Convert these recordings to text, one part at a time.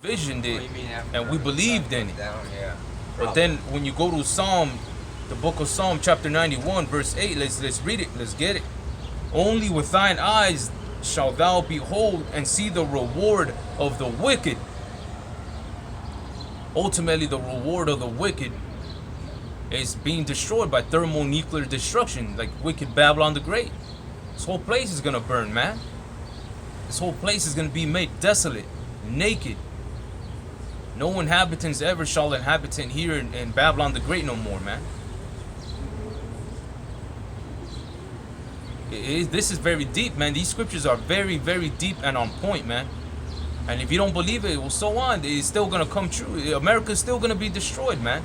visioned it and we the believed sun in goes it. down? Yeah. But then when you go to the book of Psalm chapter 91 verse 8, let's read it, let's get it. Only with thine eyes shalt thou behold and see the reward of the wicked. Ultimately, the reward of the wicked is being destroyed by thermonuclear destruction, like wicked Babylon the Great. This whole place is gonna burn, man. This whole place is gonna be made desolate, naked. No inhabitants ever shall inhabit here in Babylon the Great no more, man. This is very deep, man. These scriptures are very, very deep and on point, man. And if you don't believe it, well, so on. It's still gonna come true. America's still gonna be destroyed, man.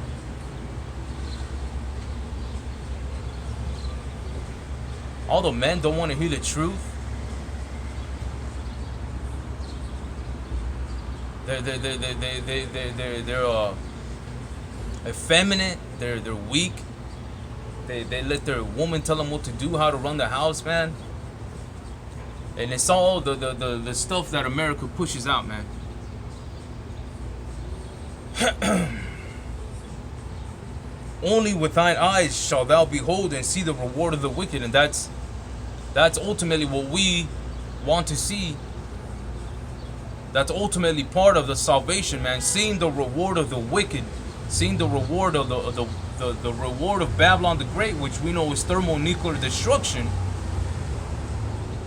All the men don't want to hear the truth. They're effeminate. They're weak. They let their woman tell them what to do, how to run the house, man. And it's all the stuff that America pushes out, man. Only with thine eyes shall thou behold and see the reward of the wicked, and that's ultimately what we want to see. That's ultimately part of the salvation, man. Seeing the reward of the wicked, seeing the reward of the reward of Babylon the Great, which we know is thermonuclear destruction.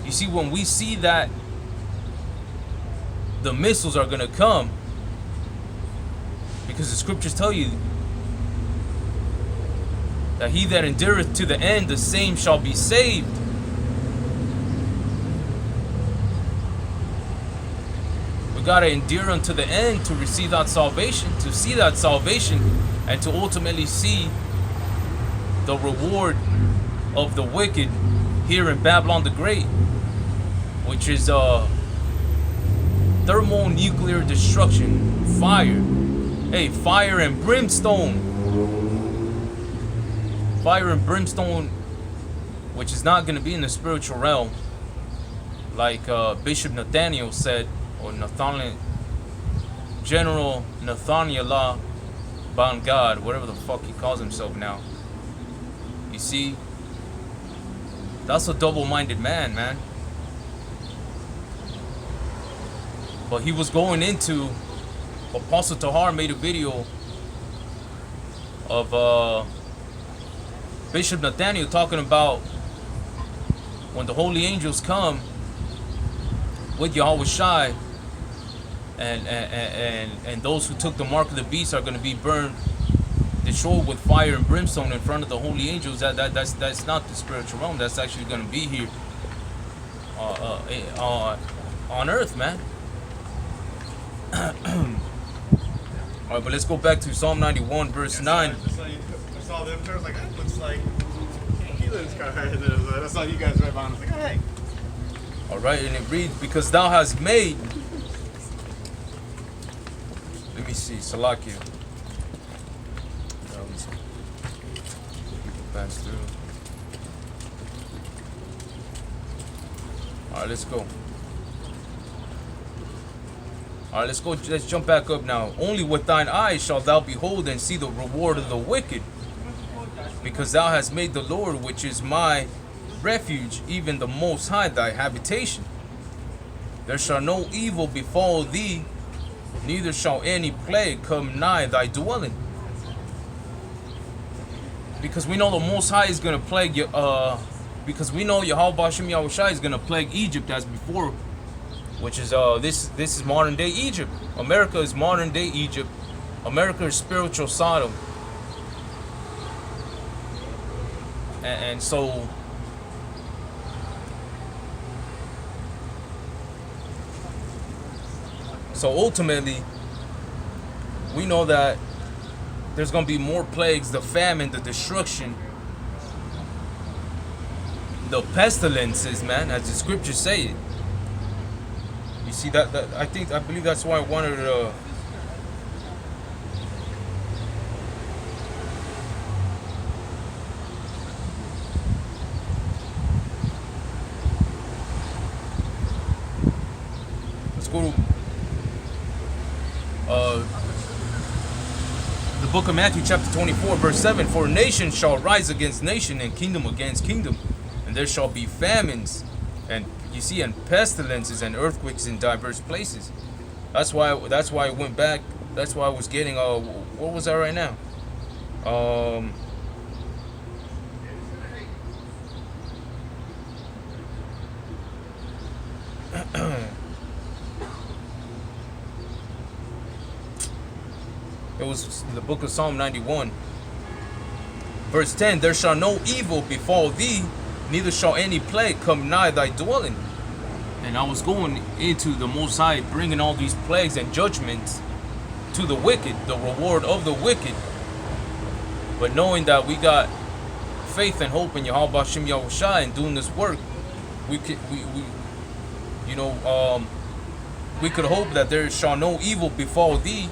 You see, when we see that the missiles are gonna come, because the scriptures tell you that he that endureth to the end, the same shall be saved. We gotta endure unto the end to receive that salvation, to see that salvation, and to ultimately see the reward of the wicked here in Babylon the Great, which is thermonuclear destruction, fire. Hey, fire and brimstone. Fire and brimstone, which is not going to be in the spiritual realm, like Bishop Nathaniel said, or General Nathaniel Ban God, whatever the fuck he calls himself now. You see, that's a double-minded man. But he was going into, Apostle Tahar made a video of Bishop Nathaniel talking about when the holy angels come with yahawashi, and those who took the mark of the beast are going to be burned, destroyed with fire and brimstone in front of the holy angels. That's not the spiritual realm. That's actually going to be here on earth, man. Alright, but let's go back to Psalm 91 verse 9. I saw them there, I was like, that looks like Keelan's car. I saw you guys right behind. I was like, oh, hey. Alright, and it reads, because thou hast made, let me see, Salakia. People pass through. Alright, let's go. Alright, let's go. Let's jump back up now. Only with thine eyes shalt thou behold and see the reward of the wicked, because thou hast made the Lord, which is my refuge, even the Most High, thy habitation. There shall no evil befall thee, neither shall any plague come nigh thy dwelling. Because we know the Most High is going to plague you, because we know yahawah bahasham yahawashi is going to plague Egypt as before, which is this is modern day Egypt. America is modern day Egypt. America is spiritual Sodom. And so ultimately we know that there's going to be more plagues, the famine, the destruction, the pestilences, man, as the scriptures say it. You see that I believe that's why I wanted to let's go to Uh, the book of Matthew, chapter 24, verse 7. For nation shall rise against nation, and kingdom against kingdom, and there shall be famines, and you see, and pestilences and earthquakes in diverse places. That's why I went back. That's why I was getting what was that right now? It was the book of Psalm 91. Verse 10, there shall no evil befall thee, neither shall any plague come nigh thy dwelling. And I was going into the Most High, bringing all these plagues and judgments to the wicked, the reward of the wicked. But knowing that we got faith and hope in Yahawah bahasham yahawashi and doing this work, we could we could hope that there shall no evil befall thee,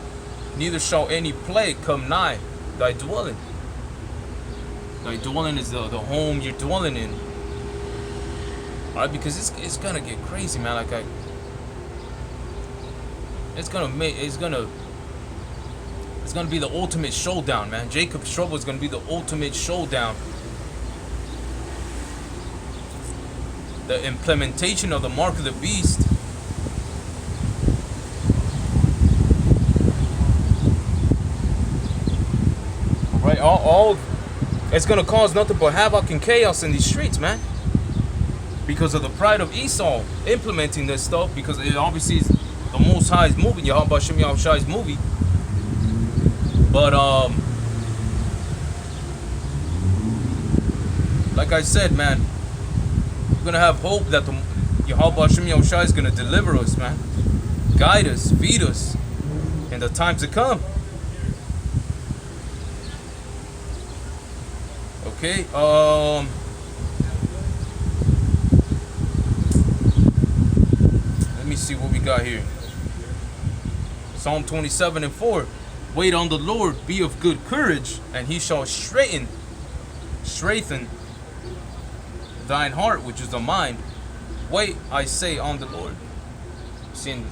neither shall any plague come nigh thy dwelling. Thy dwelling is the home you're dwelling in. Alright, because it's gonna get crazy, man. It's gonna be the ultimate showdown, man. Jacob's trouble is gonna be the ultimate showdown. The implementation of the mark of the beast. Right, all it's gonna cause nothing but havoc and chaos in these streets, man. Because of the pride of Esau implementing this stuff, because it obviously is the Most High's movie, Yahawah bahasham yahawashi's movie. But like I said, man, we're gonna have hope that the Yahawah bahasham yahawashi is gonna deliver us, man, guide us, feed us in the times to come. Okay, let me see what we got here. Psalm 27 and 4. Wait on the Lord, be of good courage, and he shall strengthen thine heart, which is the mind. Wait, I say, on the Lord. Seeing,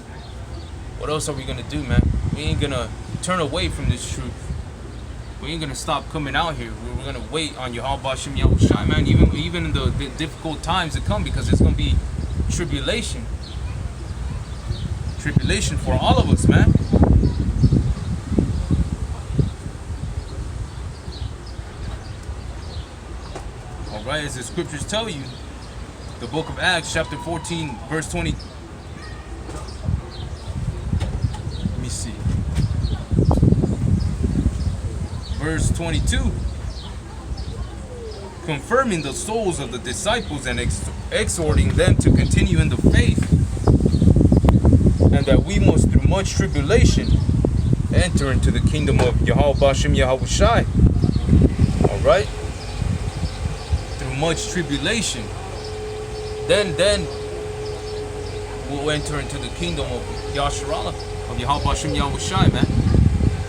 what else are we gonna do, man? We ain't gonna turn away from this truth. We ain't gonna stop coming out here. We're gonna wait on Yahawah bahasham yahawashi, man. Even in the difficult times to come, because it's gonna be tribulation. Tribulation for all of us, man. All right, as the scriptures tell you, the book of Acts, chapter 14, verse 20. Let me see. Verse 22. Confirming the souls of the disciples and exhorting them to continue in the faith, and that we must, through much tribulation, enter into the kingdom of Yahawah bahasham yahawashi. All right, through much tribulation, then we'll enter into the kingdom of Yahshua, of Yahawah bahasham yahawashi, man.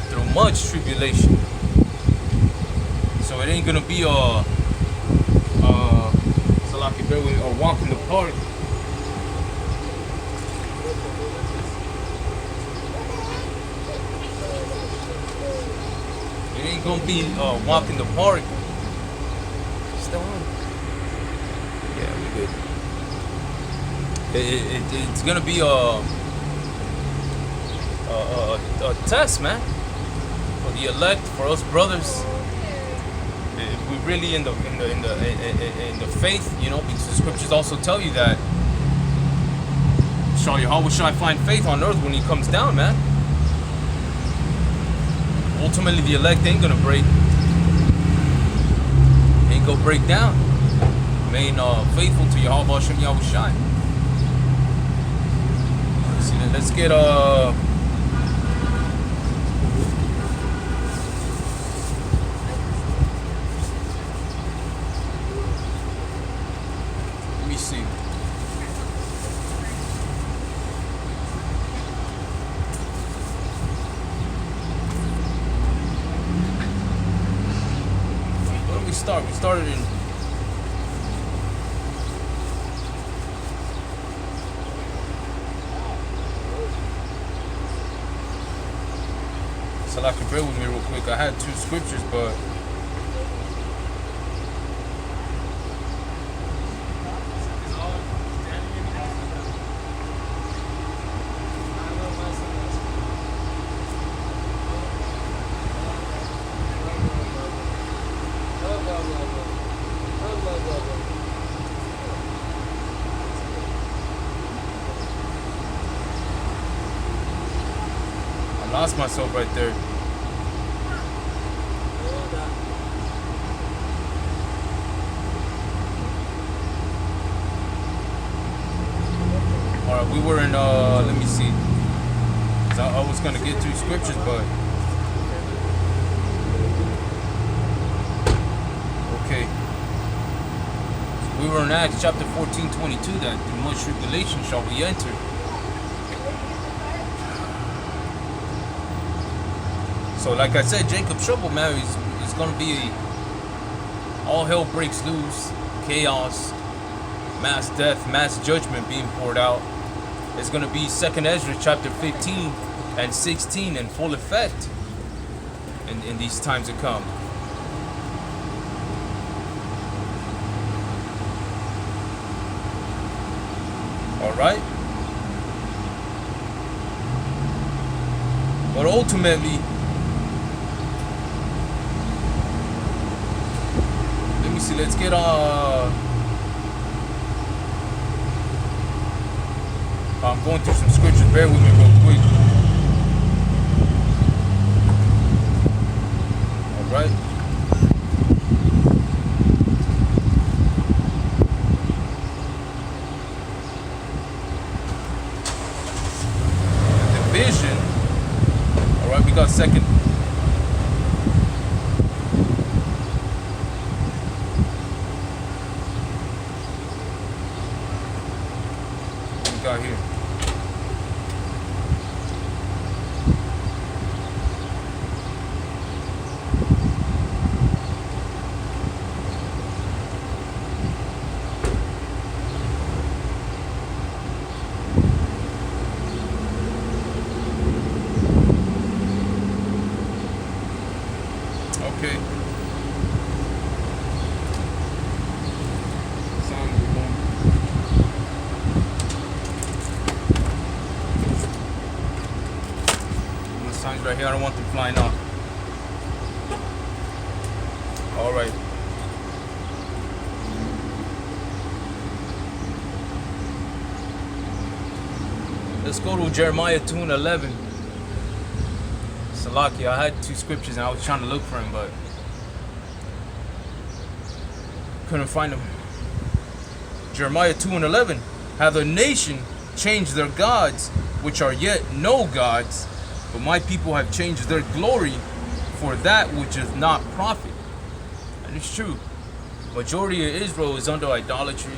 Through much tribulation. So it ain't gonna be a walk in the park. It ain't gonna be walk in the park. Still on? Yeah, we good. It's gonna be a test, man, for the elect, for us brothers. If we really in the faith, you know, because the scriptures also tell you that shall Yahawashi find faith on earth when he comes down, man. Ultimately, the elect ain't gonna break. Ain't gonna break down. Remain faithful to Yahawah bahasham yahawashi. Let's get let me see. Where did we start? We started in So like, bear with me real quick. I had 2 scriptures, but I lost myself right there. Alright, we were in, let me see. So I was going to get 2 scriptures, but... Okay. So we were in Acts chapter 14:22, that through much tribulation shall we enter. So like I said, Jacob's trouble, man, is going to be all hell breaks loose, chaos, mass death, mass judgment being poured out. It's going to be 2nd Ezra chapter 15 and 16 in full effect in these times to come. All right? But ultimately, let me see, let's get I'm going through some scriptures, bear with me real quick. Alright. The division. Alright, we got 2nd. What we got here? Okay. Signs right here. I don't want them flying off. All right. Let's go to Jeremiah 2:11. Salaki, I had 2 scriptures and I was trying to look for him, but couldn't find them. Jeremiah 2:11. Have the nation changed their gods, which are yet no gods, but my people have changed their glory for that which is not profit. And it's true. Majority of Israel is under idolatry,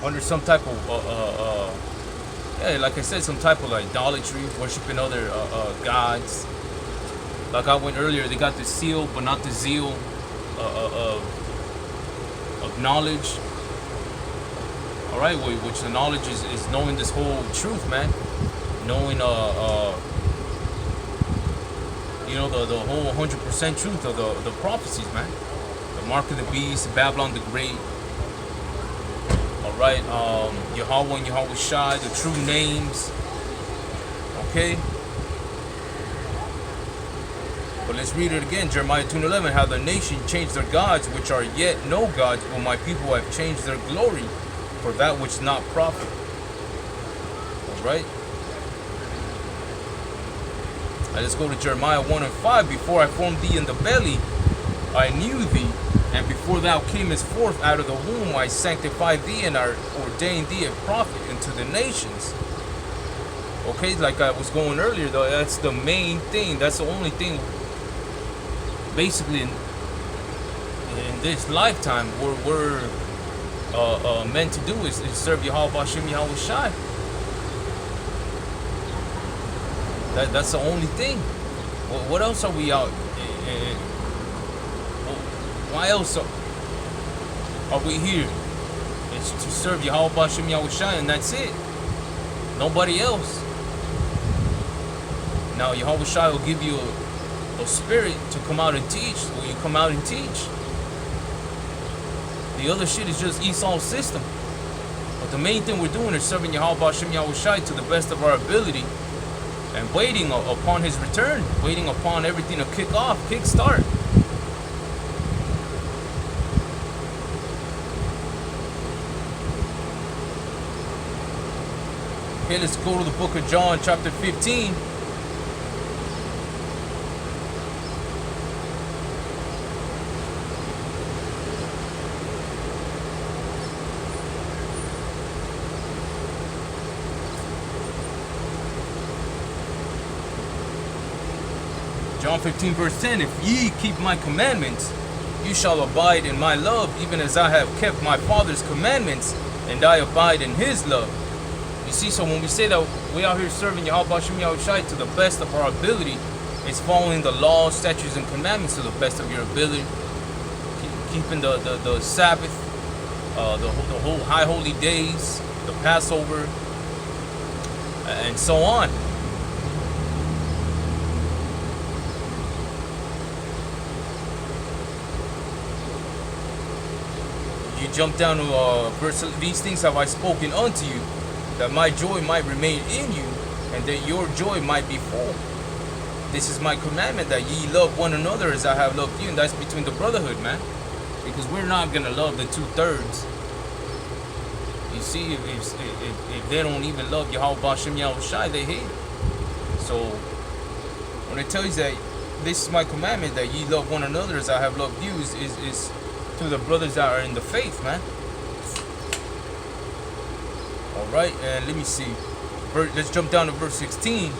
under some type of yeah, like I said, some type of idolatry, worshiping other gods. Like I went earlier, they got the seal, but not the zeal of knowledge. All right, which the knowledge is knowing this whole truth, man. Knowing you know, the whole 100% truth of the prophecies, man. The mark of the beast, Babylon the Great. Alright, Yahawah and yahawashi, the true names. Okay? But let's read it again. Jeremiah 2:11. How the nation changed their gods, which are yet no gods, but my people have changed their glory for that which is not profit. Alright? Let's go to Jeremiah 1:5. Before I formed thee in the belly, I knew thee, and before thou camest forth out of the womb, I sanctified thee and I ordained thee a prophet unto the nations. Okay, like I was going earlier, though, that's the main thing. That's the only thing, basically, in this lifetime, we're meant to do is serve Yahawah, bahasham, yahawashi. That's the only thing. What else are we out? Why else are we here? It's to serve Yahawah, bahasham, yahawashi, and that's it. Nobody else. Now yahawashi will give you a spirit to come out and teach. Will you come out and teach? The other shit is just Esau's system. But the main thing we're doing is serving Yahweh bahasham yahawashi to the best of our ability, and waiting upon his return, waiting upon everything to kick off, kick start. Okay, let's go to the book of John, chapter 15. John 15 verse 10, if ye keep my commandments, you shall abide in my love, even as I have kept my Father's commandments, and I abide in his love. You see, so when we say that we out here serving Yahweh bahasham yahawashi to the best of our ability, it's following the laws, statutes, and commandments to the best of your ability. Keeping the Sabbath, the whole high holy days, the Passover, and so on. You jump down to verse, these things have I spoken unto you, that my joy might remain in you, and that your joy might be full. This is my commandment, that ye love one another as I have loved you. And that's between the brotherhood, man. Because we're not going to love the 2/3. You see, if they don't even love Yahweh bahasham yahawashi, they hate it. So, when it tells you that this is my commandment, that ye love one another as I have loved you, is to the brothers that are in the faith, man. Alright, and let me see. Let's jump down to verse 16.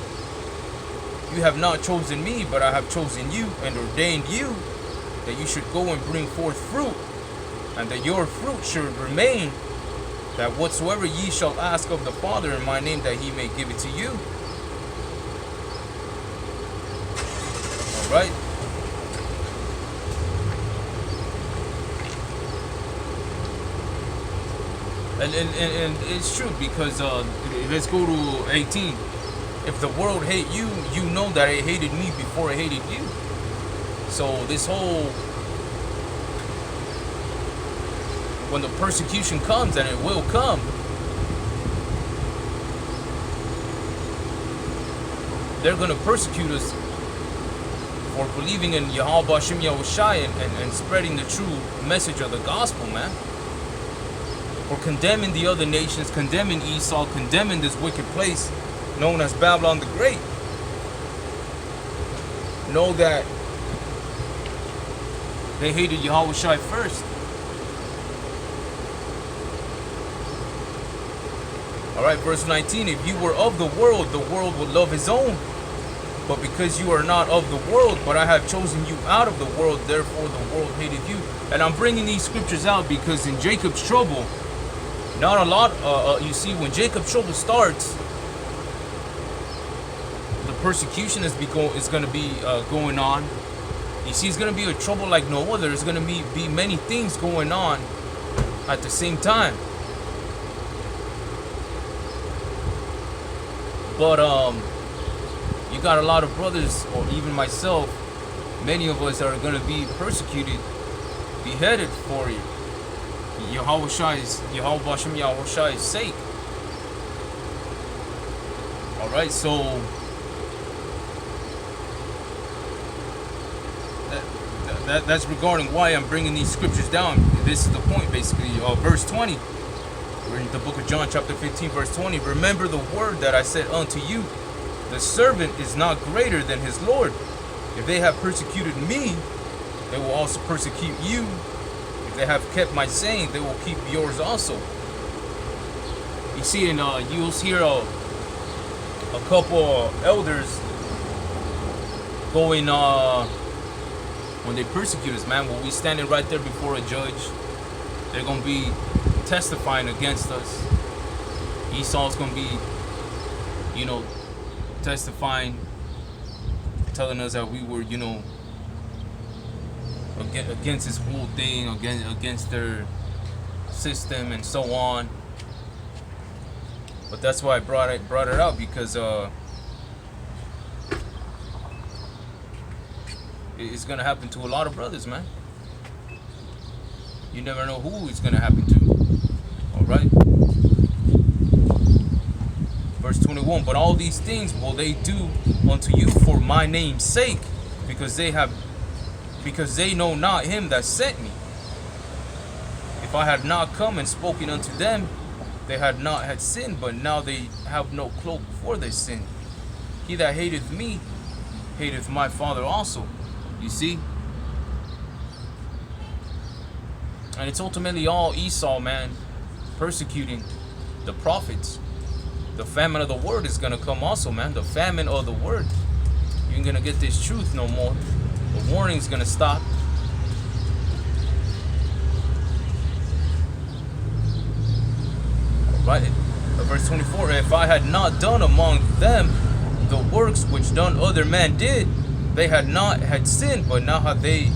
You have not chosen me, but I have chosen you and ordained you, that you should go and bring forth fruit, and that your fruit should remain, that whatsoever ye shall ask of the Father in my name, that he may give it to you. Alright. And it's true, because let's go to 18. If the world hate you, you know that it hated me before it hated you. So this whole, when the persecution comes, and it will come, they're going to persecute us for believing in Yahweh bahasham yahawashi and spreading the true message of the gospel, man. For condemning the other nations, condemning Esau, condemning this wicked place known as Babylon the Great. Know that they hated yahawashi first. Alright, verse 19. If you were of the world would love his own. But because you are not of the world, but I have chosen you out of the world, therefore the world hated you. And I'm bringing these scriptures out because in Jacob's trouble, not a lot, you see, when Jacob's trouble starts, the persecution is going to be going on. You see, it's going to be a trouble like no other. There's going to be many things going on at the same time. But you got a lot of brothers, or even myself, many of us are going to be persecuted, beheaded for it. Yahweh bahasham yahawashi's sake. Alright, so that's regarding why I'm bringing these scriptures down. This is the point, basically. Verse 20. We're in the book of John, chapter 15, verse 20. Remember the word that I said unto you, the servant is not greater than his Lord. If they have persecuted me, they will also persecute you. If they have kept my saying, they will keep yours also. You see, and you'll hear a couple elders going, when they persecute us, man, when we standing right there before a judge, they're going to be testifying against us. Esau's going to be, you know, testifying, telling us that we were, you know, against this whole thing, against their system and so on. But that's why I brought it out, because It's gonna happen to a lot of brothers, man. You never know who it's gonna happen to. All right. Verse 21. But all these things will they do unto you for my name's sake, because they know not him that sent me. If I had not come and spoken unto them, they had not had sinned, but now they have no cloak for their sin. He that hateth me, hateth my Father also. You see? And it's ultimately all Esau, man, persecuting the prophets. The famine of the word is going to come also, man. The famine of the word. You ain't going to get this truth no more. The warning's going to stop. Right? Verse 24. If I had not done among them the works which none other man did, they had not had sinned, but now have they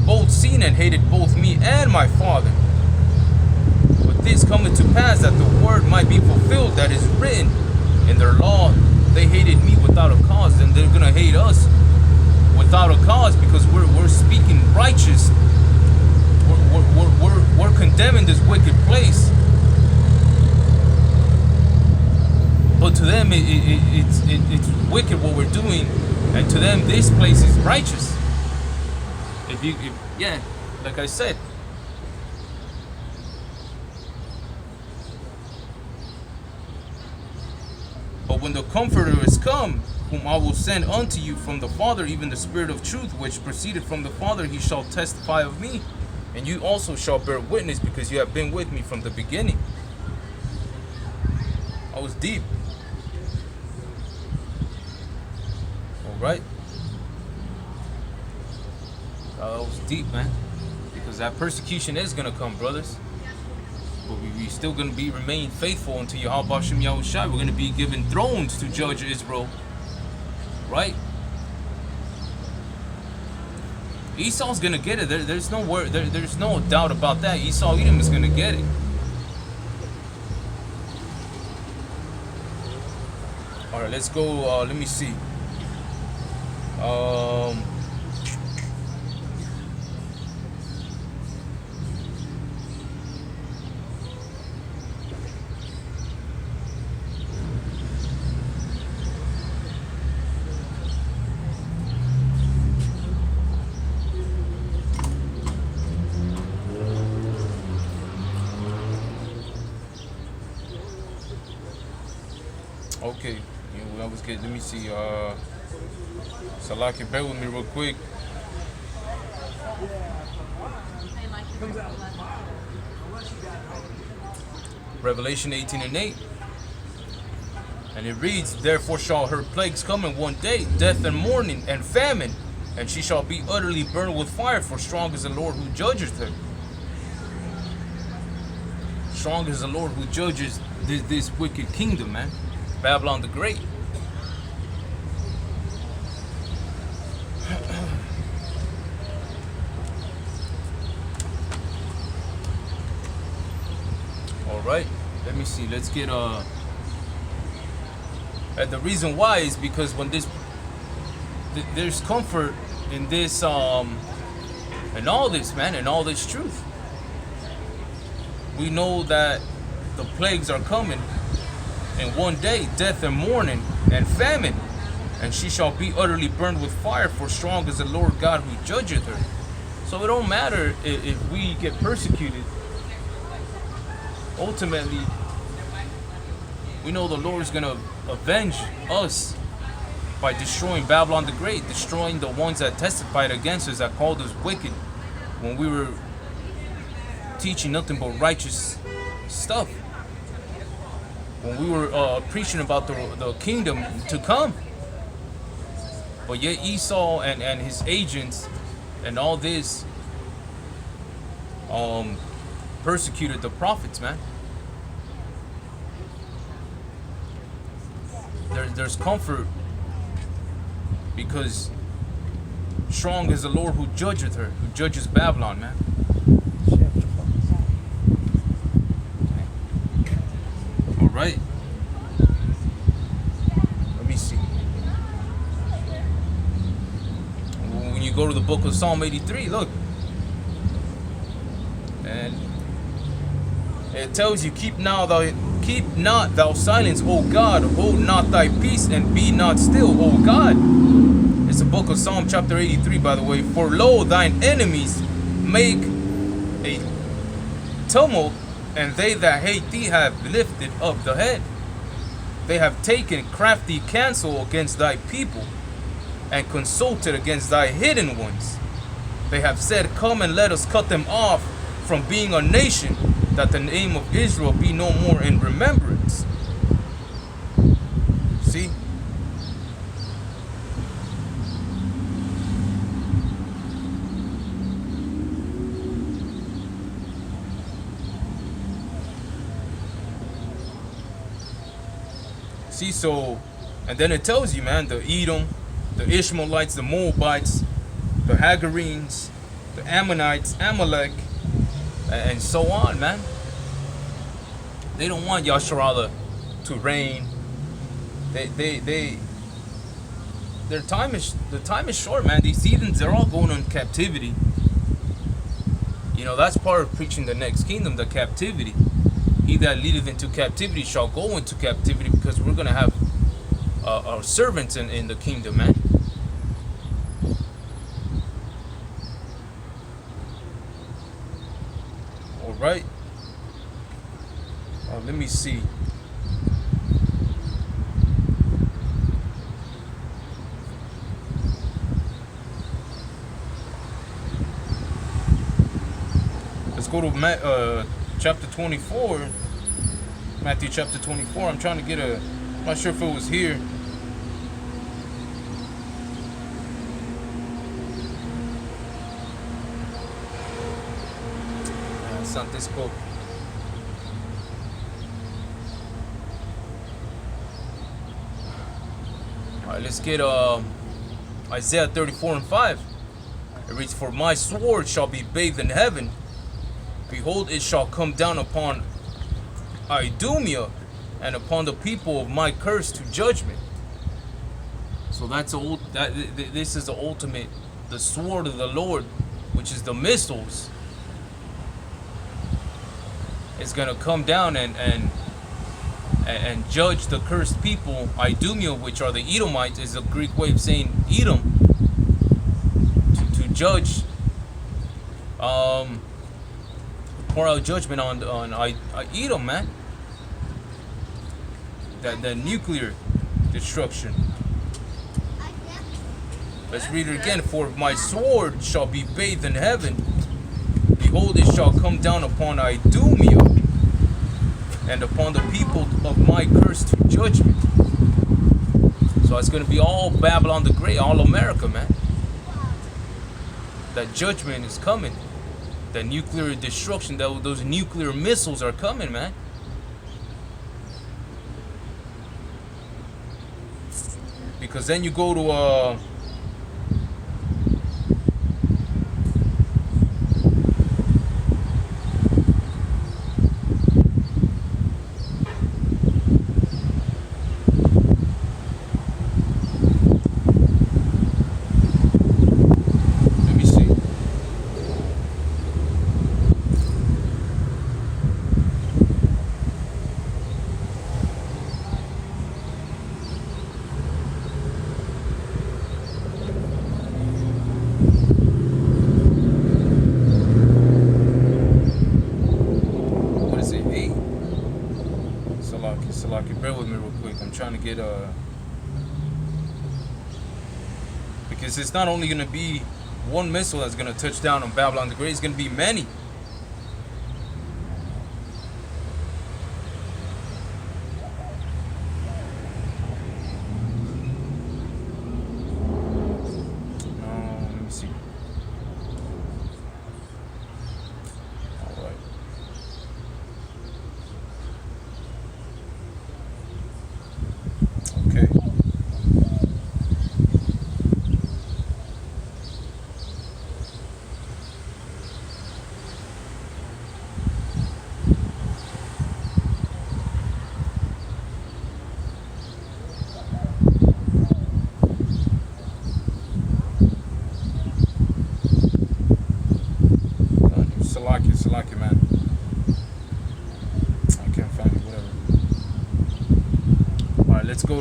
both seen and hated both me and my Father. But this cometh to pass, that the word might be fulfilled that is written in their law, they hated me without a cause. And they're gonna hate us without a cause, because we're speaking righteous. We're condemning this wicked place. But to them it's wicked what we're doing, and to them this place is righteous. Yeah, like I said. But when the Comforter is come, whom I will send unto you from the Father, even the Spirit of truth, which proceeded from the Father, he shall testify of me, and you also shall bear witness, because you have been with me from the beginning. I was deep. Right? That was deep, man. Because that persecution is gonna come, brothers. But we still gonna remain faithful unto Yahawah, bahasham, yahawashi. We're gonna be given thrones to judge Israel. Right? Esau's gonna get it. There's no word. There's no doubt about that. Esau Edom is gonna get it. All right, let's go. Let me see. Okay, that was good. Let me see. Salaki, bear with me real quick. Revelation 18:8. And it reads, therefore shall her plagues come in one day, death and mourning and famine, and she shall be utterly burned with fire, for strong is the Lord who judges her. Strong is the Lord who judges this wicked kingdom, man. Babylon the Great. All right, let me see. Let's get and the reason why is because when there's comfort in this and all this, man, and all this truth. We know that the plagues are coming in one day, death and mourning and famine, and she shall be utterly burned with fire, for strong is the Lord God who judgeth her. So it don't matter if we get persecuted. Ultimately, we know the Lord is going to avenge us by destroying Babylon the Great, destroying the ones that testified against us, that called us wicked when we were teaching nothing but righteous stuff, when we were preaching about the kingdom to come. But yet Esau and his agents and all this persecuted the prophets, man. There's comfort because strong is the Lord who judgeth her, who judges Babylon, man. All right. Let me see. you go to the book of Psalm 83, look. And it tells you, keep not thou silence, O God, hold not thy peace, and be not still, O God. It's the book of Psalm chapter 83, by the way. For lo, thine enemies make a tumult, and they that hate thee have lifted up the head. They have taken crafty counsel against thy people, and consulted against thy hidden ones. They have said, come and let us cut them off from being a nation, that the name of Israel be no more in remembrance. See? See, so, and then it tells you, man, the Edom, the Ishmaelites, the Moabites, the Hagarenes, the Ammonites, Amalek, and so on, man. They don't want Yasharallah to reign. The time is short, man. These heathens, they're all going on captivity. You know, that's part of preaching the next kingdom, the captivity. He that leadeth into captivity shall go into captivity, because we're gonna have our servants in the kingdom, man. All right. Let me see. Let's go to chapter 24. Matthew chapter 24. I'm trying to get I'm not sure if it was here. It's not this book. Alright, let's get Isaiah 34:5. It reads, for my sword shall be bathed in heaven. Behold, it shall come down upon Idumea, and upon the people of my curse to judgment. So this is the ultimate, the sword of the Lord, which is the missiles. It's gonna come down and judge the cursed people. Idumea, which are the Edomites, is the Greek way of saying Edom. To judge, pour out judgment on Edom, man. That nuclear destruction. Let's read it again. For my sword shall be bathed in heaven. Behold, it shall come down upon Idumea, and upon the people of my curse to judgment. So it's going to be all Babylon the Great, all America, man. That judgment is coming. That nuclear destruction, those nuclear missiles are coming, man. Because then you go to bear with me real quick. I'm trying to get because it's not only going to be one missile that's going to touch down on Babylon the Great. It's going to be many. Let me see. All right. Okay.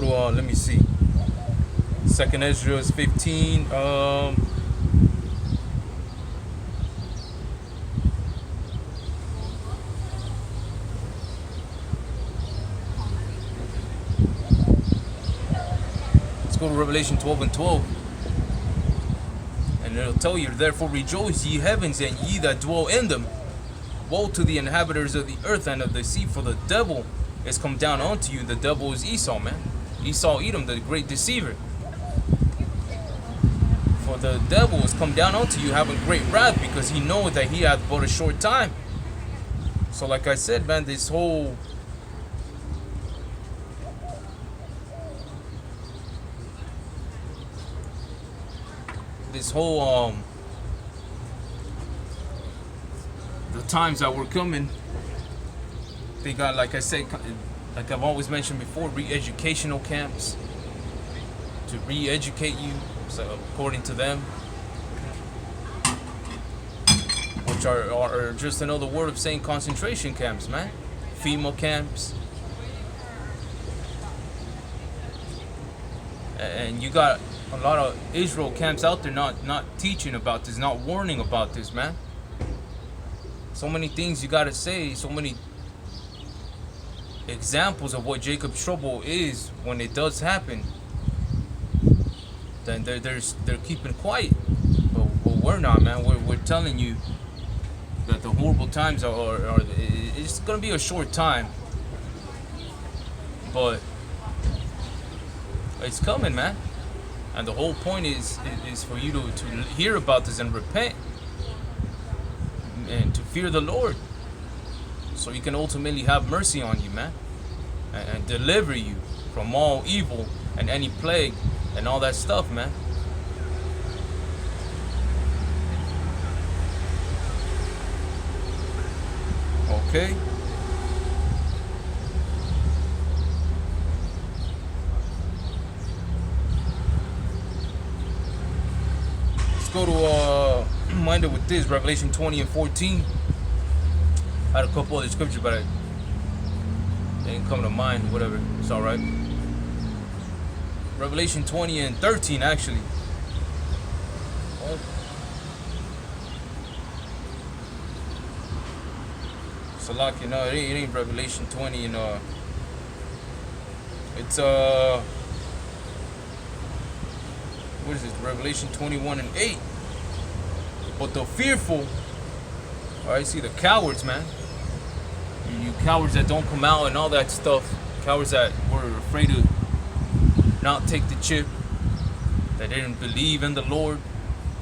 let me see. Second Ezra is 15. Let's go to Revelation 12 and 12. And it'll tell you, therefore rejoice, ye heavens, and ye that dwell in them. Woe to the inhabitants of the earth and of the sea, for the devil is come down unto you. The devil is Esau, man. Esau, Edom, the great deceiver. For the devil is come down unto you, having great wrath, because he knoweth that he hath but a short time. So like I said, man, this whole the times that were coming, they got, like I said, like I've always mentioned before, re-educational camps to re-educate you, so according to them, which are just another word of saying concentration camps, man. FEMA camps. And you got a lot of Israel camps out there not teaching about this, not warning about this, man. So many things you gotta say, so many examples of what Jacob's trouble is when it does happen. Then they're keeping quiet, but we're not, man. We're telling you that the horrible times are it's gonna be a short time, but it's coming, man. And the whole point is for you to hear about this and repent and to fear the Lord, so He can ultimately have mercy on you, man, and deliver you from all evil and any plague and all that stuff, man. Okay. Let's go to wind up with this, Revelation 20 and 14. I had a couple other scriptures, but they didn't come to mind. Whatever, it's all right. Revelation 20 and 13, actually. Oh. So, like, you know, it ain't Revelation 20, and it's what is it? Revelation 21 and 8. But the fearful, I see the cowards, man. You cowards that don't come out and all that stuff. Cowards that were afraid to not take the chip. That didn't believe in the Lord.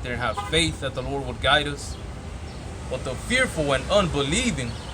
Didn't have faith that the Lord would guide us. But the fearful and unbelieving